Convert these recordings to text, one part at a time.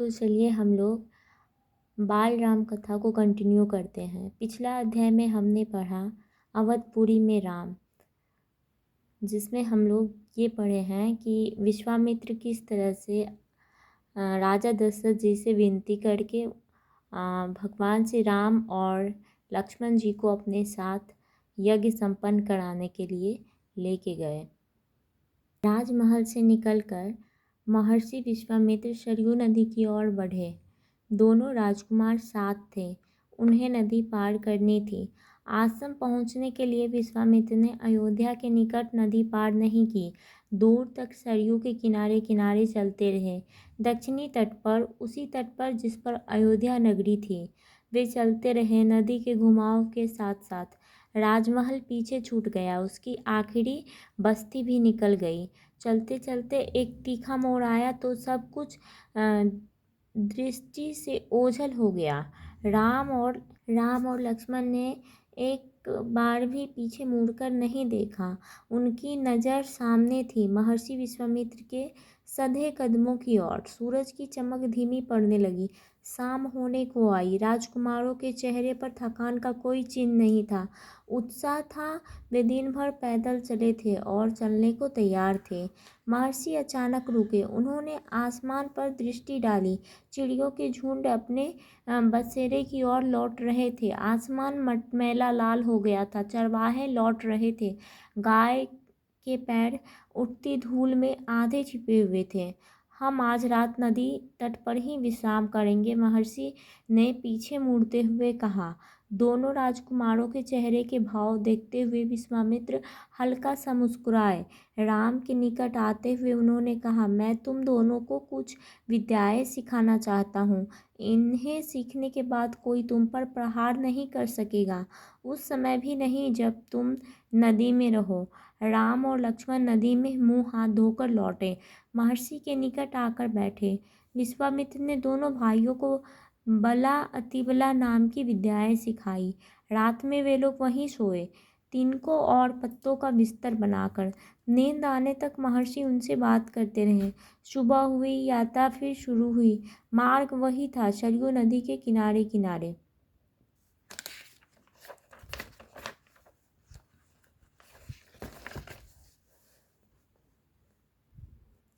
तो चलिए हम लोग बाल राम कथा को कंटिन्यू करते हैं। पिछला अध्याय में हमने पढ़ा अवधपुरी में राम, जिसमें हम लोग ये पढ़े हैं कि विश्वामित्र किस तरह से राजा दशरथ जी से विनती करके भगवान श्री राम और लक्ष्मण जी को अपने साथ यज्ञ संपन्न कराने के लिए लेके गए। राजमहल से निकलकर महर्षि विश्वामित्र सरयू नदी की ओर बढ़े। दोनों राजकुमार साथ थे। उन्हें नदी पार करनी थी। आश्रम पहुंचने के लिए विश्वामित्र ने अयोध्या के निकट नदी पार नहीं की। दूर तक सरयू के किनारे किनारे चलते रहे। दक्षिणी तट पर, उसी तट पर जिस पर अयोध्या नगरी थी, वे चलते रहे। नदी के घुमाव के साथ साथ राजमहल पीछे छूट गया। उसकी आखिरी बस्ती भी निकल गई। चलते चलते एक तीखा मोड़ आया तो सब कुछ दृष्टि से ओझल हो गया। राम और लक्ष्मण ने एक बार भी पीछे मुड़कर नहीं देखा। उनकी नज़र सामने थी, महर्षि विश्वामित्र के सधे कदमों की ओर। सूरज की चमक धीमी पड़ने लगी। शाम होने को आई। राजकुमारों के चेहरे पर थकान का कोई चिन्ह नहीं था। उत्साह था। वे दिन भर पैदल चले थे और चलने को तैयार थे। महर्षि अचानक रुके। उन्होंने आसमान पर दृष्टि डाली। चिड़ियों के झुंड अपने बसेरे की ओर लौट रहे थे। आसमान मटमैला लाल हो गया था। चरवाहे लौट रहे थे। गाय के पैर उठती धूल में आधे छिपे हुए थे। हम आज रात नदी तट पर ही विश्राम करेंगे, महर्षि ने पीछे मुड़ते हुए कहा। दोनों राजकुमारों के चेहरे के भाव देखते हुए विश्वामित्र हल्का सा मुस्कुराए। राम के निकट आते हुए उन्होंने कहा, मैं तुम दोनों को कुछ विद्याएं सिखाना चाहता हूँ। इन्हें सीखने के बाद कोई तुम पर प्रहार नहीं कर सकेगा, उस समय भी नहीं जब तुम नदी में रहो। राम और लक्ष्मण नदी में मुंह हाथ धोकर लौटे। महर्षि के निकट आकर बैठे। विश्वामित्र ने दोनों भाइयों को बला अतिबला नाम की विद्याएं सिखाई। रात में वे लोग वहीं सोए, तिनकों और पत्तों का बिस्तर बनाकर। नींद आने तक महर्षि उनसे बात करते रहे। सुबह हुई, यात्रा फिर शुरू हुई। मार्ग वही था, सरयू नदी के किनारे किनारे।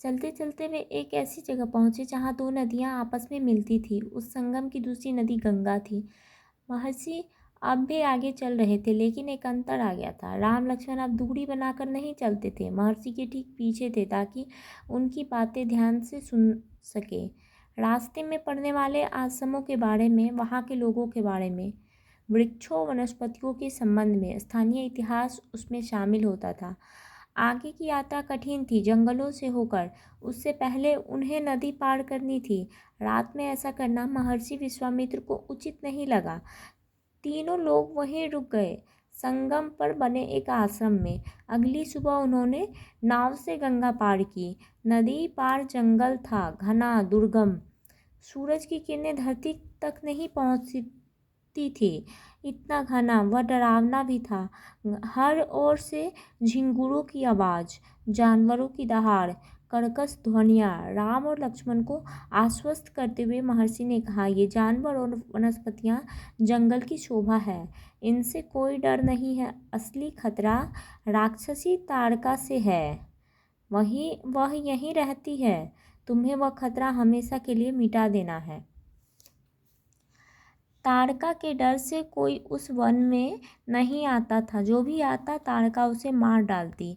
चलते चलते वे एक ऐसी जगह पहुंचे जहां दो नदियां आपस में मिलती थी। उस संगम की दूसरी नदी गंगा थी। महर्षि अब भी आगे चल रहे थे, लेकिन एक अंतर आ गया था। राम लक्ष्मण अब दूरी बनाकर नहीं चलते थे, महर्षि के ठीक पीछे थे, ताकि उनकी बातें ध्यान से सुन सके। रास्ते में पड़ने वाले आश्रमों के बारे में, वहाँ के लोगों के बारे में, वृक्षों वनस्पतियों के संबंध में, स्थानीय इतिहास उसमें शामिल होता था। आगे की यात्रा कठिन थी, जंगलों से होकर। उससे पहले उन्हें नदी पार करनी थी। रात में ऐसा करना महर्षि विश्वामित्र को उचित नहीं लगा। तीनों लोग वहीं रुक गए, संगम पर बने एक आश्रम में। अगली सुबह उन्होंने नाव से गंगा पार की। नदी पार जंगल था, घना, दुर्गम। सूरज की किरणें धरती तक नहीं पहुंचती थी, इतना घना व डरावना भी था। हर ओर से झिंगुरों की आवाज़, जानवरों की दहाड़, कर्कश ध्वनियाँ। राम और लक्ष्मण को आश्वस्त करते हुए महर्षि ने कहा, ये जानवर और वनस्पतियाँ जंगल की शोभा है, इनसे कोई डर नहीं है। असली खतरा राक्षसी ताड़का से है। वह यहीं रहती है। तुम्हें वह खतरा हमेशा के लिए मिटा देना है। ताड़का के डर से कोई उस वन में नहीं आता था। जो भी आता, ताड़का उसे मार डालती।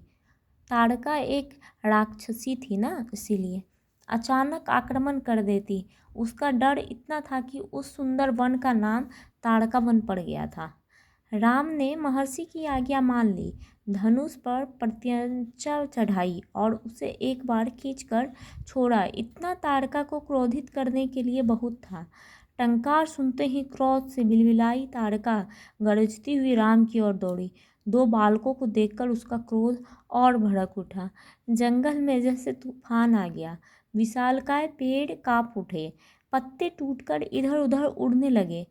ताड़का एक राक्षसी थी ना, इसीलिए अचानक आक्रमण कर देती। उसका डर इतना था कि उस सुंदर वन का नाम ताड़का वन पड़ गया था। राम ने महर्षि की आज्ञा मान ली, धनुष पर प्रत्यंचा चढ़ाई और उसे एक बार खींचकर छोड़ा। इतना ताड़का को क्रोधित करने के लिए बहुत था। टंकार सुनते ही क्रोध से बिलबिलाई ताड़का गरजती हुई राम की ओर दौड़ी। दो बालकों को देखकर उसका क्रोध और भड़क उठा। जंगल में जैसे तूफान आ गया। विशालकाय पेड़ कांप उठे, पत्ते टूटकर इधर उधर उड़ने लगे।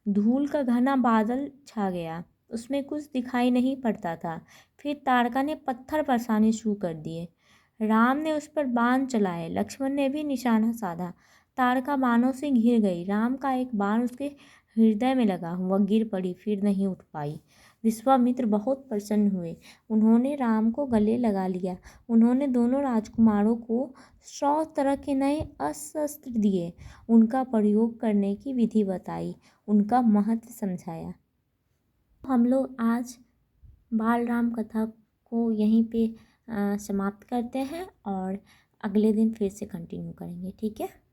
धूल का घना बादल छा गया, उसमें कुछ दिखाई नहीं पड़ता था। फिर ताड़का ने पत्थर बरसाने शुरू कर दिए। राम ने उस पर बाण चलाए, लक्ष्मण ने भी निशाना साधा। ताड़का बाणों से घिर गई। राम का एक बाण उसके हृदय में लगा, वह गिर पड़ी, फिर नहीं उठ पाई। विश्वामित्र बहुत प्रसन्न हुए। उन्होंने राम को गले लगा लिया। उन्होंने दोनों राजकुमारों को 100 तरह के नए अस्त्र दिए, उनका प्रयोग करने की विधि बताई, उनका महत्व समझाया। हम लोग आज बाल राम कथा को यहीं पे समाप्त करते हैं और अगले दिन फिर से कंटिन्यू करेंगे। ठीक है।